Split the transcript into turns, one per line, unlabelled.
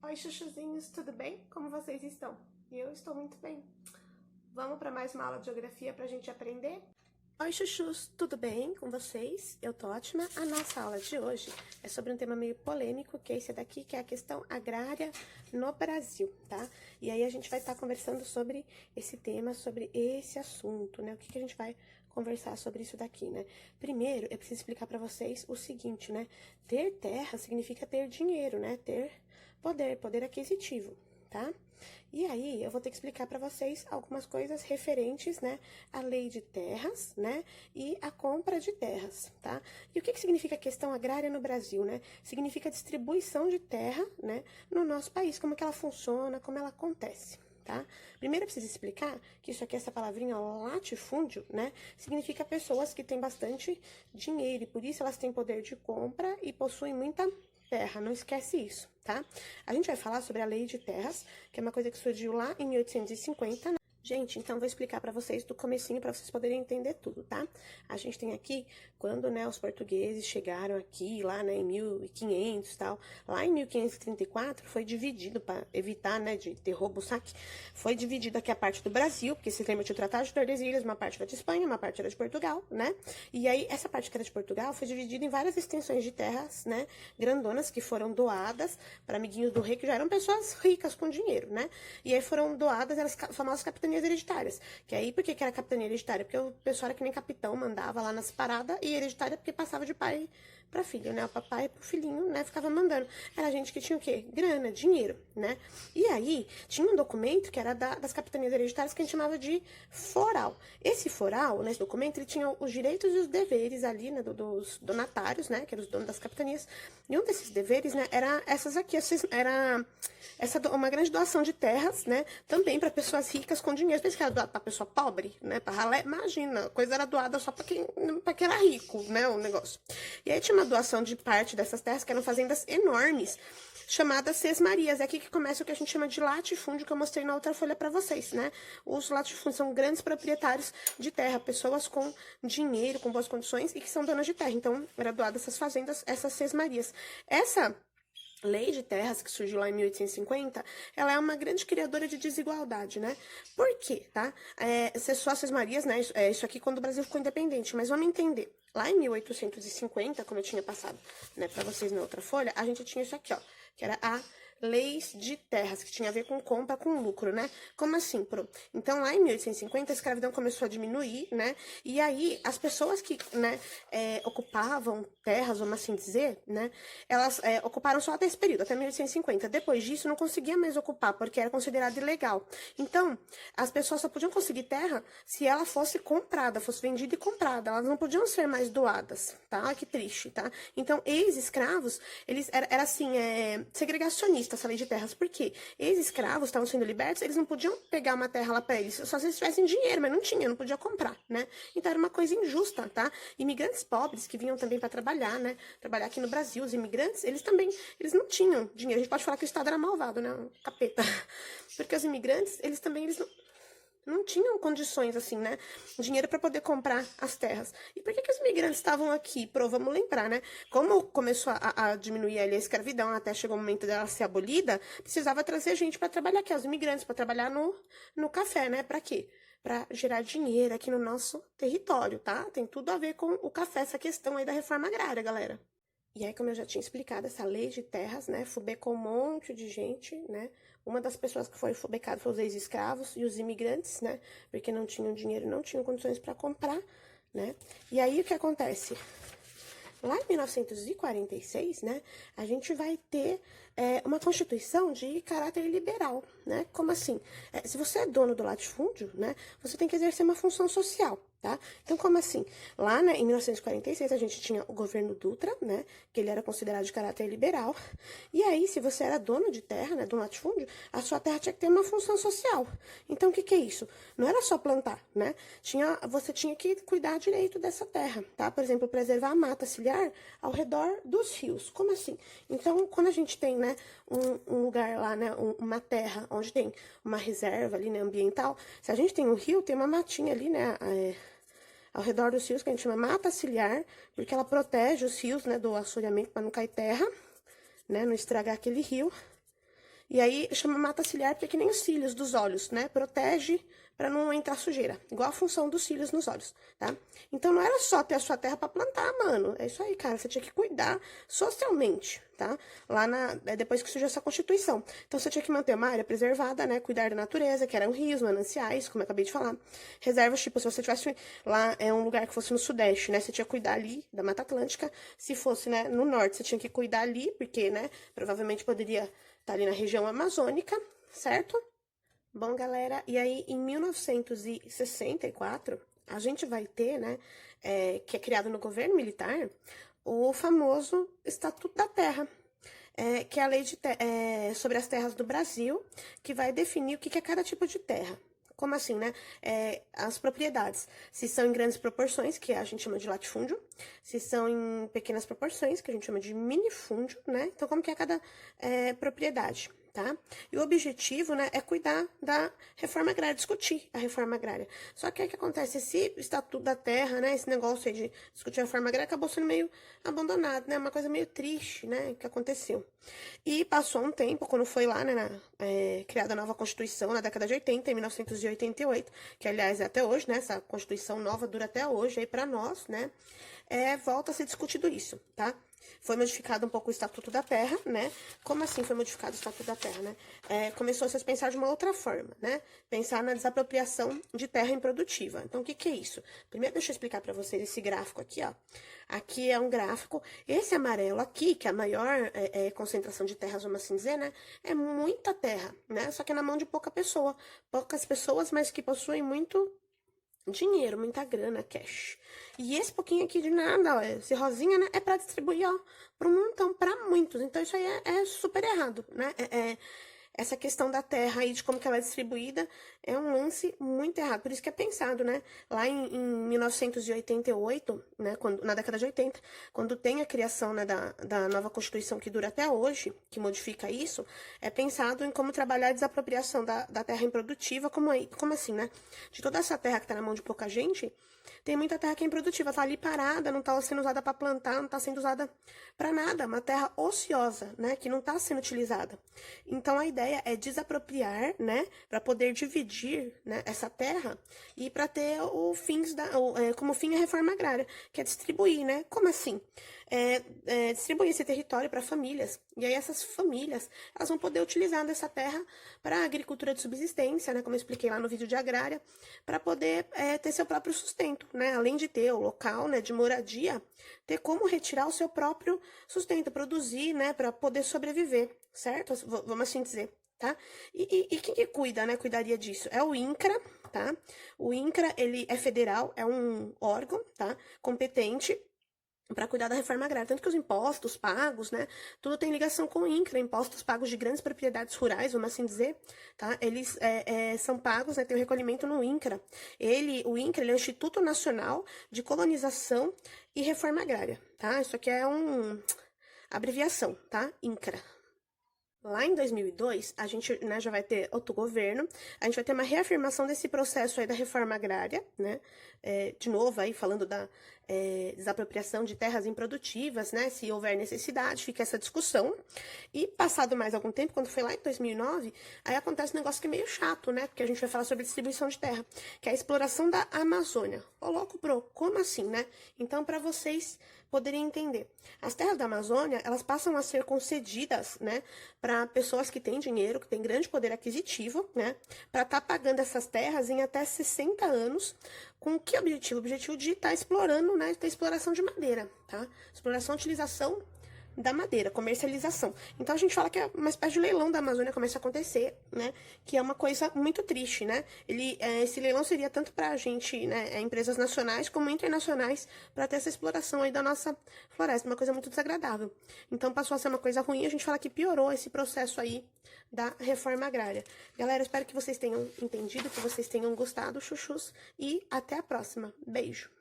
Oi, chuchuzinhos, tudo bem? Como vocês estão? Eu estou muito bem. Vamos para mais uma aula de geografia para a gente aprender? Oi, chuchus, tudo bem com vocês? Eu tô ótima. A nossa aula de hoje é sobre um tema meio polêmico, que é esse daqui, que é a questão agrária no Brasil, tá? E aí a gente vai estar conversando sobre esse tema, sobre esse assunto, né? O que a gente vai conversar sobre isso daqui, né? Primeiro, eu preciso explicar para vocês o seguinte, né? Ter terra significa ter dinheiro, né? Ter poder aquisitivo, tá? E aí, eu vou ter que explicar para vocês algumas coisas referentes, né, à lei de terras, né, e à compra de terras, tá? E o que significa a questão agrária no Brasil, né? Significa distribuição de terra, né, no nosso país, como que ela funciona, como ela acontece, tá? Primeiro eu preciso explicar que isso aqui, essa palavrinha latifúndio, né, significa pessoas que têm bastante dinheiro e por isso elas têm poder de compra e possuem muita terra, não esquece isso, tá? A gente vai falar sobre a lei de terras, que é uma coisa que surgiu lá em 1850, né? Gente, então vou explicar para vocês do comecinho para vocês poderem entender tudo, tá? A gente tem aqui quando, né, os portugueses chegaram aqui lá, né, em 1500 e tal, lá em 1534 foi dividido para evitar, né, de ter roubo, saque, foi dividido aqui a parte do Brasil, porque se lembra de o Tratado de Tordesilhas, uma parte era de Espanha, uma parte era de Portugal, né? E aí essa parte que era de Portugal foi dividida em várias extensões de terras, né, grandonas que foram doadas para amiguinhos do rei que já eram pessoas ricas com dinheiro, né? E aí foram doadas as famosas capitanias hereditárias. Que aí, por que era capitania hereditária? Porque o pessoal era que nem capitão, mandava lá nas paradas, e hereditária porque passava de pai para filho, né? O papai pro filhinho, né? Ficava mandando. Era gente que tinha o quê? Grana, dinheiro, né? E aí, tinha um documento que era das capitanias hereditárias que a gente chamava de foral. Esse foral, nesse documento, ele tinha os direitos e os deveres ali, né? Dos donatários, né? Que eram os donos das capitanias. E um desses deveres, né? Era essas aqui, uma grande doação de terras, né? Também para pessoas ricas com dinheiro. Pensa que era doado para pessoa pobre, né? Para ralé, imagina, a coisa era doada só para quem era rico, né? O negócio. E aí tinha uma doação de parte dessas terras que eram fazendas enormes, chamadas sesmarias. É aqui que começa o que a gente chama de latifúndio, que eu mostrei na outra folha para vocês, né? Os latifúndios são grandes proprietários de terra, pessoas com dinheiro, com boas condições e que são donas de terra. Então, era doada essas fazendas, essas sesmarias. Essa lei de terras, que surgiu lá em 1850, ela é uma grande criadora de desigualdade, né? Por quê, tá? Só as sesmarias, né? Isso aqui quando o Brasil ficou independente, mas vamos entender. Lá em 1850, como eu tinha passado, né, para vocês na outra folha, a gente tinha isso aqui, ó, que era a leis de terras, que tinha a ver com compra com lucro, né? Como assim, Pro? Então, lá em 1850, a escravidão começou a diminuir, né? E aí, as pessoas que, né, ocupavam terras, vamos assim dizer, né? Elas ocuparam só até esse período, até 1850. Depois disso, não conseguia mais ocupar, porque era considerado ilegal. Então, as pessoas só podiam conseguir terra se ela fosse comprada, fosse vendida e comprada. Elas não podiam ser mais doadas, tá? Olha que triste, tá? Então, ex-escravos, eles era assim, segregacionista essa lei de terras, porque ex-escravos estavam sendo libertos, eles não podiam pegar uma terra lá para eles, só se eles tivessem dinheiro, mas não tinha, não podia comprar, né? Então era uma coisa injusta, tá? Imigrantes pobres que vinham também para trabalhar, né? Trabalhar aqui no Brasil, os imigrantes, eles não tinham dinheiro. A gente pode falar que o Estado era malvado, né? Capeta. Porque os imigrantes, eles não tinham condições, assim, né? Dinheiro para poder comprar as terras. E por que os imigrantes estavam aqui? Vamos lembrar, né? Como começou a diminuir ali a escravidão, até chegou o momento dela ser abolida, precisava trazer gente para trabalhar aqui, os imigrantes, para trabalhar no café, né? Para quê? Para gerar dinheiro aqui no nosso território, tá? Tem tudo a ver com o café, essa questão aí da reforma agrária, galera. E aí, como eu já tinha explicado, essa lei de terras, né, fubecou um monte de gente, né? Uma das pessoas que foi fubecada foi os ex-escravos e os imigrantes, né? Porque não tinham dinheiro, não tinham condições para comprar, né? E aí, o que acontece? Lá em 1946, né, a gente vai ter uma Constituição de caráter liberal, né? Como assim? Se você é dono do latifúndio, né, você tem que exercer uma função social, tá? Então, como assim? Lá, né, em 1946, a gente tinha o governo Dutra, né, que ele era considerado de caráter liberal, e aí, se você era dono de terra, né, do latifúndio, a sua terra tinha que ter uma função social. Então, o que é isso? Não era só plantar, né? Você tinha que cuidar direito dessa terra, tá? Por exemplo, preservar a mata ciliar ao redor dos rios. Como assim? Então, quando a gente tem, né, um lugar lá, né, uma terra onde tem uma reserva ali, né, ambiental, se a gente tem um rio, tem uma matinha ali, né, ao redor dos rios, que a gente chama mata ciliar, porque ela protege os rios, né, do assoreamento para não cair terra, né, não estragar aquele rio. E aí chama mata ciliar porque é que nem os cílios dos olhos, né? Protege para não entrar sujeira. Igual a função dos cílios nos olhos, tá? Então não era só ter a sua terra para plantar, mano. É isso aí, cara. Você tinha que cuidar socialmente, tá? Lá depois que surgiu essa Constituição. Então você tinha que manter uma área preservada, né? Cuidar da natureza, que eram rios, mananciais, como eu acabei de falar. Reservas, tipo, se você tivesse lá um lugar que fosse no Sudeste, né? Você tinha que cuidar ali da Mata Atlântica. Se fosse, né, no Norte, você tinha que cuidar ali, porque, né, provavelmente poderia estar ali na região amazônica, certo? Bom, galera, e aí em 1964, a gente vai ter, né, que é criado no governo militar, o famoso Estatuto da Terra, que é a lei sobre as terras do Brasil, que vai definir o que é cada tipo de terra. Como assim, né? As propriedades. Se são em grandes proporções, que a gente chama de latifúndio. Se são em pequenas proporções, que a gente chama de minifúndio, né? Então, como que é cada propriedade, tá? E o objetivo, né, é cuidar da reforma agrária, discutir a reforma agrária. Só que o que acontece? Esse Estatuto da Terra, né, esse negócio aí de discutir a reforma agrária acabou sendo meio abandonado, né? Uma coisa meio triste, né, que aconteceu. E passou um tempo, quando foi lá, né, criada a nova Constituição, na década de 80, em 1988, que aliás é até hoje, né, essa Constituição nova dura até hoje aí pra nós, né, volta a ser discutido isso, tá? Foi modificado um pouco o Estatuto da Terra, né? Como assim foi modificado o Estatuto da Terra, né? Começou-se a pensar de uma outra forma, né? Pensar na desapropriação de terra improdutiva. Então, o que que é isso? Primeiro, deixa eu explicar para vocês esse gráfico aqui, ó. Aqui é um gráfico, esse amarelo aqui, que é a maior concentração de terras, vamos assim dizer, né? É muita terra, né? Só que é na mão de poucas pessoas, mas que possuem muito dinheiro, muita grana, cash. E esse pouquinho aqui de nada, ó, esse rosinha, né, é pra distribuir, ó, pra um montão, pra muitos. Então, isso aí é super errado, né? Essa questão da terra aí, de como que ela é distribuída, é um lance muito errado. Por isso que é pensado, né? Lá em 1988, né, na década de 80, quando tem a criação, né, da nova Constituição que dura até hoje, que modifica isso, é pensado em como trabalhar a desapropriação da terra improdutiva, como assim, né? De toda essa terra que tá na mão de pouca gente, tem muita terra que é improdutiva, tá ali parada, não tá sendo usada para plantar, não tá sendo usada para nada, uma terra ociosa, né, que não tá sendo utilizada. Então a ideia é desapropriar, né, para poder dividir, né, essa terra e para ter como fim a reforma agrária, que é distribuir, né? Como assim? Distribuir esse território para famílias. E aí essas famílias, elas vão poder utilizar dessa terra para agricultura de subsistência, né, como eu expliquei lá no vídeo de agrária, para poder ter seu próprio sustento, né, além de ter o local, né, de moradia, ter como retirar o seu próprio sustento, produzir, né, para poder sobreviver, certo? Vamos assim dizer, tá? E quem que cuida, né, cuidaria disso? É o INCRA, tá? O INCRA, ele é federal, é um órgão, tá, competente para cuidar da reforma agrária. Tanto que os impostos pagos, né, tudo tem ligação com o INCRA, impostos pagos de grandes propriedades rurais, vamos assim dizer, tá? Eles são pagos, né, tem o recolhimento no INCRA. O INCRA, ele é o Instituto Nacional de Colonização e Reforma Agrária, tá? Isso aqui é uma abreviação, tá? INCRA. Lá em 2002, a gente, né, já vai ter outro governo, a gente vai ter uma reafirmação desse processo aí da reforma agrária, né, de novo aí falando da desapropriação de terras improdutivas, né, se houver necessidade, fica essa discussão. E passado mais algum tempo, quando foi lá em 2009, aí acontece um negócio que é meio chato, né, porque a gente vai falar sobre distribuição de terra, que é a exploração da Amazônia. Ô louco, bro, como assim, né? Então, para vocês poderem entender, as terras da Amazônia, elas passam a ser concedidas, né, para pessoas que têm dinheiro, que têm grande poder aquisitivo, né, para estar pagando essas terras em até 60 anos, com que objetivo? O objetivo de estar explorando, né, ter exploração de madeira, tá? Exploração, utilização da madeira, comercialização. Então a gente fala que é uma espécie de leilão da Amazônia começa a acontecer, né? Que é uma coisa muito triste, né? Esse leilão seria tanto para a gente, né, empresas nacionais como internacionais, para ter essa exploração aí da nossa floresta, uma coisa muito desagradável. Então passou a ser uma coisa ruim, a gente fala que piorou esse processo aí da reforma agrária. Galera, espero que vocês tenham entendido, que vocês tenham gostado, chuchus, e até a próxima. Beijo!